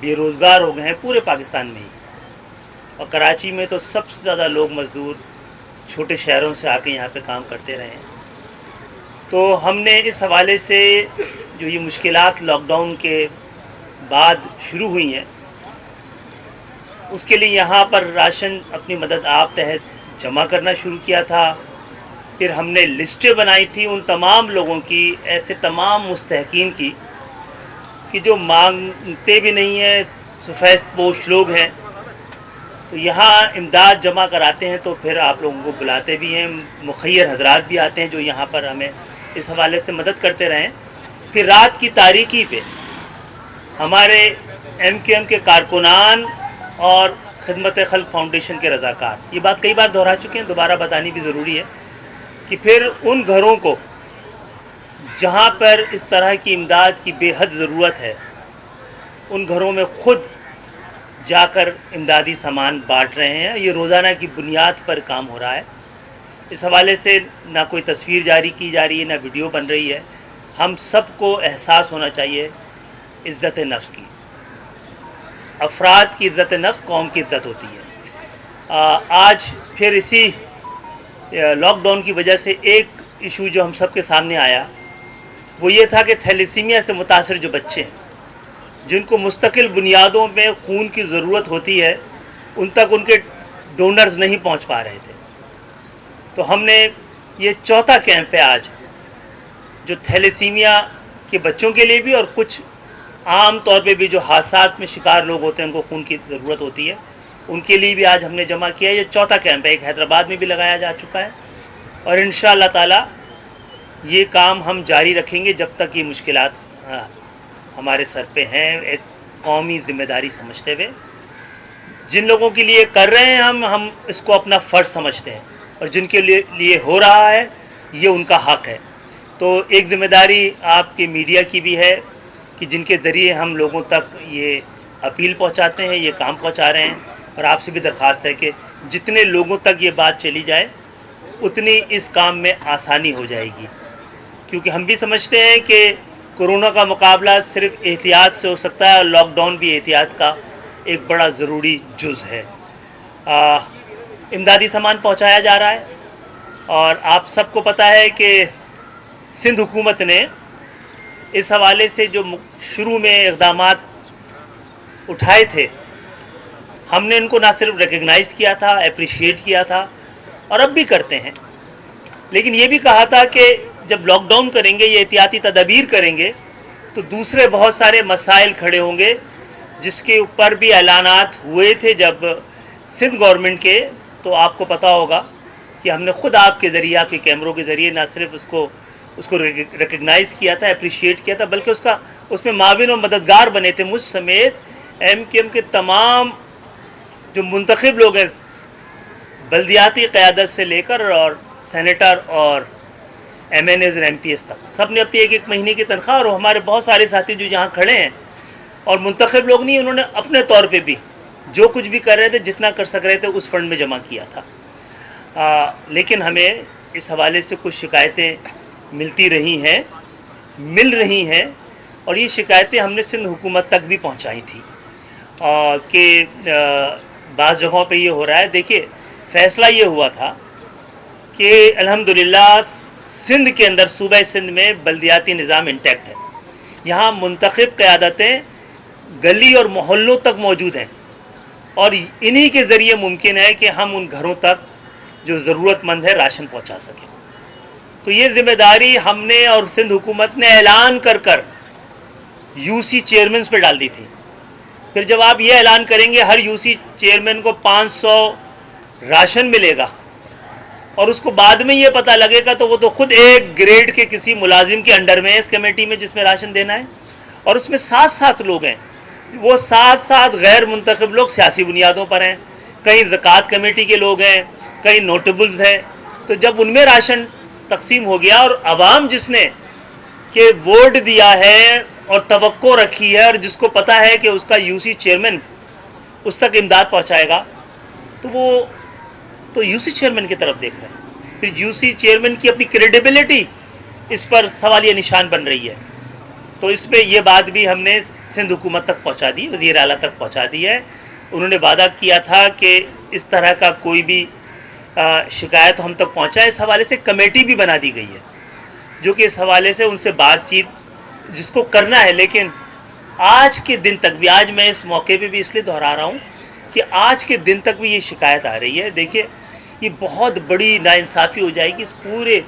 بے روزگار ہو گئے ہیں پورے پاکستان میں ہی، اور کراچی میں تو سب سے زیادہ لوگ مزدور چھوٹے شہروں سے آ کے یہاں پہ کام کرتے رہے ہیں۔ تو ہم نے اس حوالے سے جو یہ مشکلات لاک ڈاؤن کے بعد شروع ہوئی ہیں، اس کے لیے یہاں پر راشن اپنی مدد آپ تحت جمع کرنا شروع کیا تھا۔ پھر ہم نے لسٹیں بنائی تھی ان تمام لوگوں کی، ایسے تمام مستحقین کی کہ جو مانگتے بھی نہیں ہیں، سفید پوش لوگ ہیں، تو یہاں امداد جمع کراتے ہیں، تو پھر آپ لوگوں کو بلاتے بھی ہیں، مخیر حضرات بھی آتے ہیں جو یہاں پر ہمیں اس حوالے سے مدد کرتے رہیں۔ پھر رات کی تاریکی پہ ہمارے ایم کیو ایم کے کارکنان اور خدمت خلق فاؤنڈیشن کے رضاکار، یہ بات کئی بار دہرا چکے ہیں، دوبارہ بتانی بھی ضروری ہے کہ پھر ان گھروں کو جہاں پر اس طرح کی امداد کی بے حد ضرورت ہے، ان گھروں میں خود جا کر امدادی سامان بانٹ رہے ہیں۔ یہ روزانہ کی بنیاد پر کام ہو رہا ہے۔ اس حوالے سے نہ کوئی تصویر جاری کی جا رہی ہے، نہ ویڈیو بن رہی ہے۔ ہم سب کو احساس ہونا چاہیے عزت نفس کی۔ افراد کی عزت نفس قوم کی عزت ہوتی ہے۔ آج پھر اسی لاک ڈاؤن کی وجہ سے ایک ایشو جو ہم سب کے سامنے آیا وہ یہ تھا کہ تھیلیسیمیا سے متاثر جو بچے ہیں، جن کو مستقل بنیادوں میں خون کی ضرورت ہوتی ہے، ان تک ان کے ڈونرز نہیں پہنچ پا رہے تھے۔ تو ہم نے یہ چوتھا کیمپ ہے آج، جو تھیلیسیمیا کے بچوں کے لیے بھی اور کچھ عام طور پہ بھی جو حادثات میں شکار لوگ ہوتے ہیں، ان کو خون کی ضرورت ہوتی ہے، ان کے لیے بھی آج ہم نے جمع کیا۔ یہ چوتھا کیمپ ہے، ایک حیدرآباد میں بھی لگایا جا چکا ہے، اور انشاءاللہ تعالی یہ کام ہم جاری رکھیں گے جب تک یہ مشکلات ہمارے سر پہ ہیں، ایک قومی ذمہ داری سمجھتے ہوئے۔ جن لوگوں کے لیے کر رہے ہیں ہم اس کو اپنا فرض سمجھتے ہیں، اور جن کے لیے ہو رہا ہے یہ ان کا حق ہے۔ تو ایک ذمہ داری آپ کے میڈیا کی بھی ہے کہ جن کے ذریعے ہم لوگوں تک یہ اپیل پہنچاتے ہیں، یہ کام پہنچا رہے ہیں، اور آپ سے بھی درخواست ہے کہ جتنے لوگوں تک یہ بات چلی جائے اتنی اس کام میں آسانی ہو جائے گی، کیونکہ ہم بھی سمجھتے ہیں کہ کورونا کا مقابلہ صرف احتیاط سے ہو سکتا ہے، اور لاک ڈاؤن بھی احتیاط کا ایک بڑا ضروری جز ہے۔ امدادی سامان پہنچایا جا رہا ہے، اور آپ سب کو پتہ ہے کہ سندھ حکومت نے اس حوالے سے جو شروع میں اقدامات اٹھائے تھے، ہم نے ان کو نہ صرف ریکگنائز کیا تھا، اپریشیٹ کیا تھا، اور اب بھی کرتے ہیں، لیکن یہ بھی کہا تھا کہ جب لاک ڈاؤن کریں گے، یہ احتیاطی تدابیر کریں گے، تو دوسرے بہت سارے مسائل کھڑے ہوں گے، جس کے اوپر بھی اعلانات ہوئے تھے جب سندھ گورنمنٹ کے۔ تو آپ کو پتا ہوگا کہ ہم نے خود آپ کے ذریعے، آپ کے کیمروں کے ذریعے نہ صرف اس کو ریکگنائز کیا تھا، اپریشیٹ کیا تھا، بلکہ اس میں معاون و مددگار بنے تھے، مجھ سمیت ایم کیو ایم کے تمام جو منتخب لوگ ہیں، بلدیاتی قیادت سے لے کر اور سینیٹر اور ایم این ایز اور ایم پی ایس تک، سب نے اپنی ایک مہینے کی تنخواہ، اور ہمارے بہت سارے ساتھی جو یہاں کھڑے ہیں اور منتخب لوگ نہیں، انہوں نے اپنے طور پہ بھی جو کچھ بھی کر رہے تھے، جتنا کر سک رہے تھے، اس فنڈ میں جمع کیا تھا۔ لیکن ہمیں اس حوالے سے کچھ شکایتیں مل رہی ہیں، اور یہ شکایتیں ہم نے سندھ حکومت تک بھی پہنچائی تھی کہ بعض جگہوں پہ یہ ہو رہا ہے۔ دیکھیے، فیصلہ یہ ہوا تھا کہ الحمدللہ سندھ کے اندر، صوبہ سندھ میں بلدیاتی نظام انٹیکٹ ہے، یہاں منتخب قیادتیں گلی اور محلوں تک موجود ہیں، اور انہی کے ذریعے ممکن ہے کہ ہم ان گھروں تک جو ضرورت مند ہے راشن پہنچا سکیں۔ تو یہ ذمہ داری ہم نے اور سندھ حکومت نے اعلان کر یو سی چیئرمینز پہ ڈال دی تھی۔ پھر جب آپ یہ اعلان کریں گے ہر یو سی چیئرمین کو 500 راشن ملے گا، اور اس کو بعد میں یہ پتہ لگے گا، تو وہ تو خود ایک گریڈ کے کسی ملازم کے انڈر میں ہے اس کمیٹی میں جس میں راشن دینا ہے، اور اس میں 7 لوگ ہیں، وہ 7 غیر منتخب لوگ سیاسی بنیادوں پر ہیں، کئی زکوٰۃ کمیٹی کے لوگ ہیں، کئی نوٹیبلز ہیں۔ تو جب ان میں راشن تقسیم ہو گیا، اور عوام جس نے کہ ووٹ دیا ہے اور توقع رکھی ہے، اور جس کو پتا ہے کہ اس کا یو سی چیئرمین اس تک امداد پہنچائے گا، تو وہ تو یو سی چیئرمین کی طرف دیکھ رہے ہیں۔ پھر یو سی چیئرمین کی اپنی کریڈیبلٹی اس پر سوالیہ نشان بن رہی ہے۔ تو اس پہ یہ بات بھی ہم نے सिंध हुकूमत तक पहुंचा दी, वज़ीर आला तक पहुंचा दी है। उन्होंने वादा किया था कि इस तरह का कोई भी शिकायत हम तक पहुंचाए। इस हवाले से कमेटी भी बना दी गई है जो कि इस हवाले से उनसे बातचीत जिसको करना है। लेकिन आज के दिन तक भी, आज मैं इस मौके पे भी इसलिए दोहरा रहा हूं कि आज के दिन तक भी ये शिकायत आ रही है। देखिए, ये बहुत बड़ी नाइंसाफ़ी हो जाएगी इस पूरे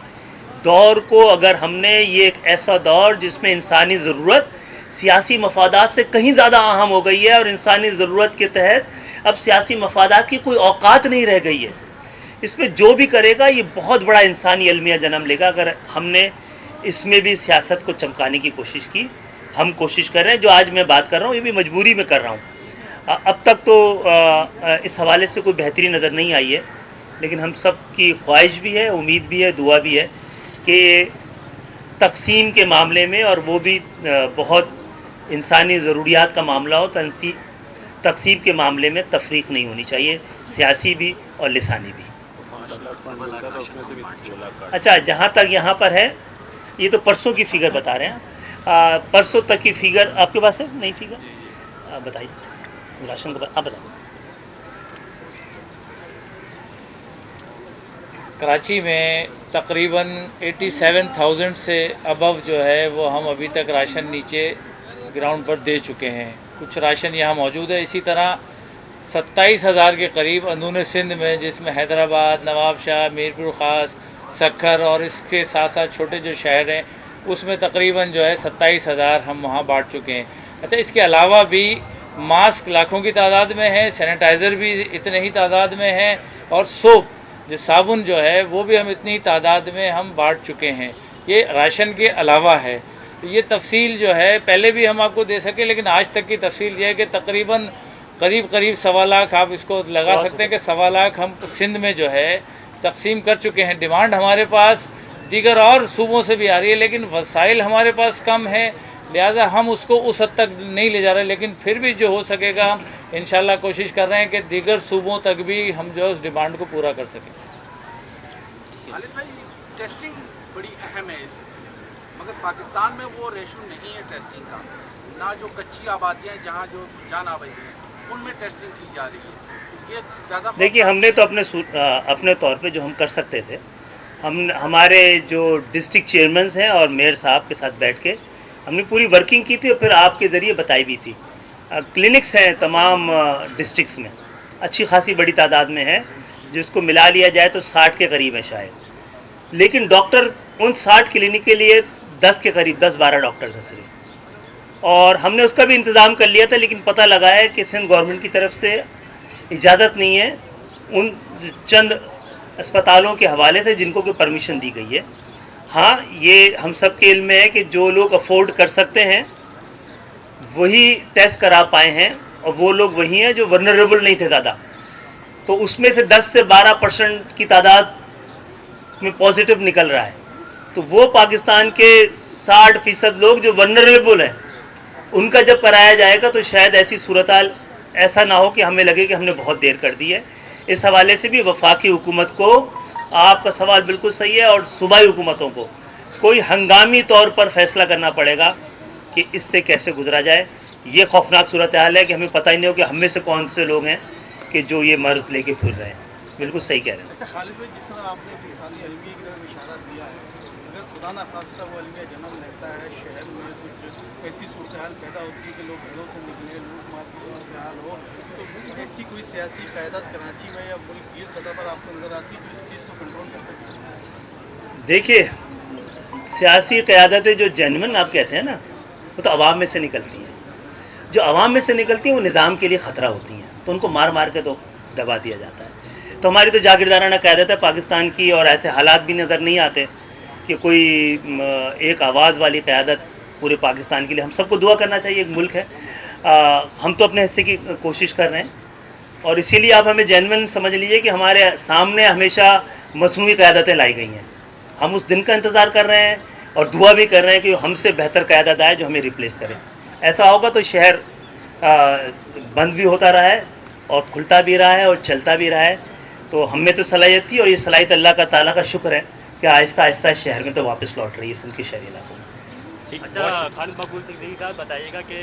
दौर को अगर हमने, ये एक ऐसा दौर जिसमें इंसानी ज़रूरत सियासी मफादात से कहीं ज़्यादा अहम हो गई है और इंसानी ज़रूरत के तहत अब सियासी मफादात की कोई औकात नहीं रह गई है। इसमें जो भी करेगा ये बहुत बड़ा इंसानी अलमिया जन्म लेगा अगर हमने इसमें भी सियासत को चमकाने की कोशिश की। हम कोशिश कर रहे हैं, जो आज मैं बात कर रहा हूँ ये भी मजबूरी में कर रहा हूँ। अब तक तो इस हवाले से कोई बेहतरी नज़र नहीं आई है, लेकिन हम सब की ख्वाहिश भी है, उम्मीद भी है, दुआ भी है कि तकसीम के मामले में, और वो भी बहुत इंसानी ज़रूरियात का मामला हो, तकसीम के मामले में तफरीक नहीं होनी चाहिए, सियासी भी और लिसानी भी। अच्छा, जहाँ तक यहाँ पर है, ये तो परसों की फिगर बता रहे हैं। परसों तक की फिगर आपके पास है? नहीं फिगर बताइए, राशन को आप बताइए। कराची में तकरीबन 87,000 से अबव जो है वो हम अभी तक राशन नीचे ग्राउंड पर दे चुके हैं। कुछ राशन यहाँ मौजूद है। इसी तरह 27,000 के करीब अंदरून सिंध में, जिसमें हैदराबाद, नवाबशाह, मीरपुर ख़ास, सक्खर और इसके साथ साथ छोटे जो शहर हैं उसमें तकरीबन जो है 27,000 हम वहाँ बांट चुके हैं। अच्छा, इसके अलावा भी मास्क लाखों की तादाद में है, सैनिटाइज़र भी इतने ही तादाद में है, और सोप जो साबुन जो है वो भी हम इतनी तादाद में हम बांट चुके हैं। ये राशन के अलावा है। तो ये तफसील जो है पहले भी हम आपको दे सके, लेकिन आज तक की तफसील ये है कि तकरीबन करीब 1.25 लाख आप इसको लगा सकते हैं कि 1.25 लाख हम सिंध में जो है तकसीम कर चुके हैं। डिमांड हमारे पास दीगर और सूबों से भी आ रही है, लेकिन वसाइल हमारे पास कम है, लिहाजा हम उसको उस हद तक नहीं ले जा रहे। लेकिन फिर भी जो हो सकेगा हम इंशाल्लाह कोशिश कर रहे हैं कि दीगर सूबों तक भी हम जो है उस डिमांड को पूरा कर सकें। खालिद भाई, टेस्टिंग बड़ी अहम है, मगर पाकिस्तान में वो रेशो नहीं है टेस्टिंग का। ना जो कच्ची आबादियाँ जहाँ जो जान आ रही हैं उनमें टेस्टिंग की जा रही है। ये ज़्यादा, देखिए, हमने तो अपने तौर पे जो हम कर सकते थे, हमारे जो डिस्ट्रिक्ट चेयरमैन हैं और मेयर साहब के साथ बैठ के हमने पूरी वर्किंग की थी और फिर आपके ज़रिए बताई भी थी। क्लिनिक्स हैं तमाम डिस्ट्रिक्ट्स में, अच्छी खासी बड़ी तादाद में है, जिसको मिला लिया जाए तो 60 के करीब है शायद। लेकिन डॉक्टर उन 60 क्लिनिक के लिए 10 के करीब, 10-12 डॉक्टर्स हैं सिर्फ, और हमने उसका भी इंतज़ाम कर लिया था। लेकिन पता लगा है कि सिंध गवर्नमेंट की तरफ से इजाज़त नहीं है उन चंद अस्पतालों के हवाले से जिनको कि परमिशन दी गई है। हाँ, ये हम सब के इल्म में है कि जो लोग अफोर्ड कर सकते हैं वही टेस्ट करा पाए हैं, और वो लोग वही हैं जो वनरेबल नहीं थे ज़्यादा। तो उसमें से 10 से 12% की तादाद में पॉजिटिव निकल रहा है। तो वो पाकिस्तान के 60% लोग जो वनरेबल हैं उनका जब कराया जाएगा तो शायद ऐसी सूरत ऐसा ना हो कि हमें लगे कि हमने बहुत देर कर दी है। इस हवाले से भी वफाकी हुकूमत को, आपका सवाल बिल्कुल सही है, और सूबाई हुकूमतों को कोई हंगामी तौर पर फैसला करना पड़ेगा कि इससे कैसे गुजरा जाए। ये खौफनाक सूरत हाल है कि हमें पता ही नहीं हो कि हम में से कौन से लोग हैं कि जो ये मर्ज लेके फिर रहे हैं। बिल्कुल सही कह रहे हैं। अच्छा खालिद भाई, जिस तरह आपने इंसानी अलमिया की तरफ इशारा दिया है, अगर खुदा न खास्ता वो अलमिया जन्म लेता है, शहर में कुछ ऐसी सूरत हाल पैदा होती है कि लोग घरों से निकले, लूट मार की सूरत हाल हो, तो ऐसी कोई सियासी क़यादत कराची में या मुल्क की सतह पर आपको नजर आती है जो इस चीज़ को कंट्रोल कर सकती है? देखिए, सियासी क़यादतें जो जेन्युइन आप कहते हैं ना, वो तो अवाम में से निकलती हैं। जो अवाम में से निकलती हैं वो निज़ाम के लिए ख़तरा होती हैं, तो उनको मार मार के तो दबा दिया जाता है। तो हमारी तो जागीरदाराना क़यादत है पाकिस्तान की, और ऐसे हालात भी नज़र नहीं आते कि कोई एक आवाज़ वाली क़यादत पूरे पाकिस्तान के लिए। हम सबको दुआ करना चाहिए, एक मुल्क है। हम तो अपने हिस्से की कोशिश कर रहे हैं, और इसीलिए आप हमें जेन्युइन समझ लीजिए कि हमारे सामने हमेशा मसनूई क़यादतें लाई गई हैं। हम उस दिन का इंतज़ार कर रहे हैं और दुआ भी कर रहे हैं कि हमसे बेहतर क़यादत आए जो हमें रिप्लेस करे। ऐसा होगा तो शहर बंद भी होता रहा है और खुलता भी रहा है और चलता भी रहा है। तो हमें तो सलाहियत थी, और ये सलाहियत अल्लाह का ताला का शुक्र है कि आहिस्ता आहिस्ता शहर में तो वापस लौट रही है सिंध के शहरी इलाकों में। अच्छा, खालिद मकबूल सिद्दीकी साहब, बताइएगा कि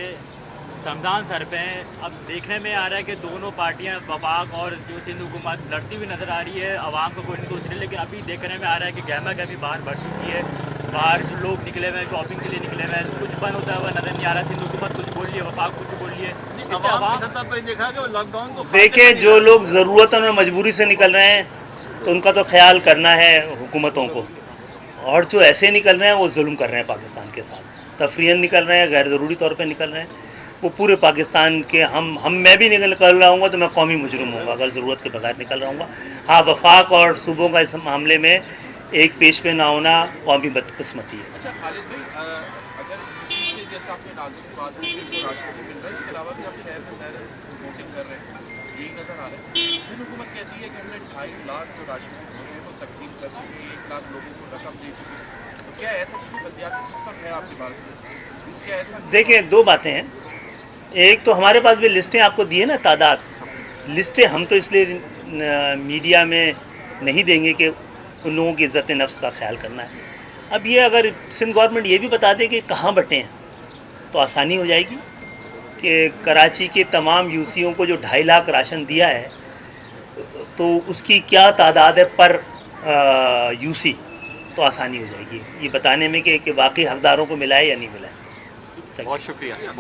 रमज़ान सर पे हैं। अब देखने में आ रहा है कि दोनों पार्टियां वफाक और जो सिंध हुकूमत लड़ती हुई नज़र आ रही है, आवाम को कोई नहीं सोच रही, लेकिन अभी देखने में आ रहा है कि गहमा गहमी बाहर बढ़ चुकी है। बाहर जो लोग निकले हुए हैं, शॉपिंग के लिए निकले हुए हैं, कुछ बंद होता हुआ नज़र नहीं आ रहा। सिंध हुकूमत कुछ बोल रही है, वफाक कुछ बोल रही है। देखा कि लॉकडाउन को देखिए, जो लोग ज़रूरतन और मजबूरी से निकल रहे हैं तो उनका तो ख्याल करना है हुकूमतों को, और जो ऐसे निकल रहे हैं वो जुल्म कर रहे हैं पाकिस्तान के साथ, तफरीहन निकल रहे हैं, गैर ज़रूरी तौर पे निकल रहे हैं। वो पूरे पाकिस्तान के मैं भी निकल रहा हूँ तो मैं कौमी मुजरिम हूँगा अगर ज़रूरत के बगैर निकल रहा हूँ। हाँ, वफाक और सूबों का इस मामले में एक पेश पे ना होना कौमी बदकिस्मती है। अच्छा खालिद भाई, अगर किसी से जैसे आपने नाज़िम बात की तो राशन भी मिल रहा है, इसके अलावा भी आप शहर में वोटिंग कर रहे हैं, यही नज़र आ रहा है। सिंध हुकूमत कहती है कि हमने 2.5 लाख जो राशन के हैं वो तकसीम कर चुके हैं, 1 लाख लोगों को रकम दे चुके हैं। तो क्या ऐसा कोई बल्दियाती सिस्टम है आपके पास में? क्या ऐसा? देखिए, दो बातें हैं। एक तो हमारे पास भी लिस्टें आपको दी है ना, तादाद लिस्टें हम तो इसलिए मीडिया में नहीं देंगे कि उन लोगों की इज्जत नफ्स का ख्याल करना है। अब ये अगर सिंध गवर्नमेंट ये भी बता दे कि कहाँ बटे हैं तो आसानी हो जाएगी कि कराची के तमाम यूसियों को जो 2.5 लाख राशन दिया है तो उसकी क्या तादाद है पर यूसी, तो आसानी हो जाएगी ये बताने में कि वाकई हकदारों को मिला है या नहीं मिला है। बहुत शुक्रिया।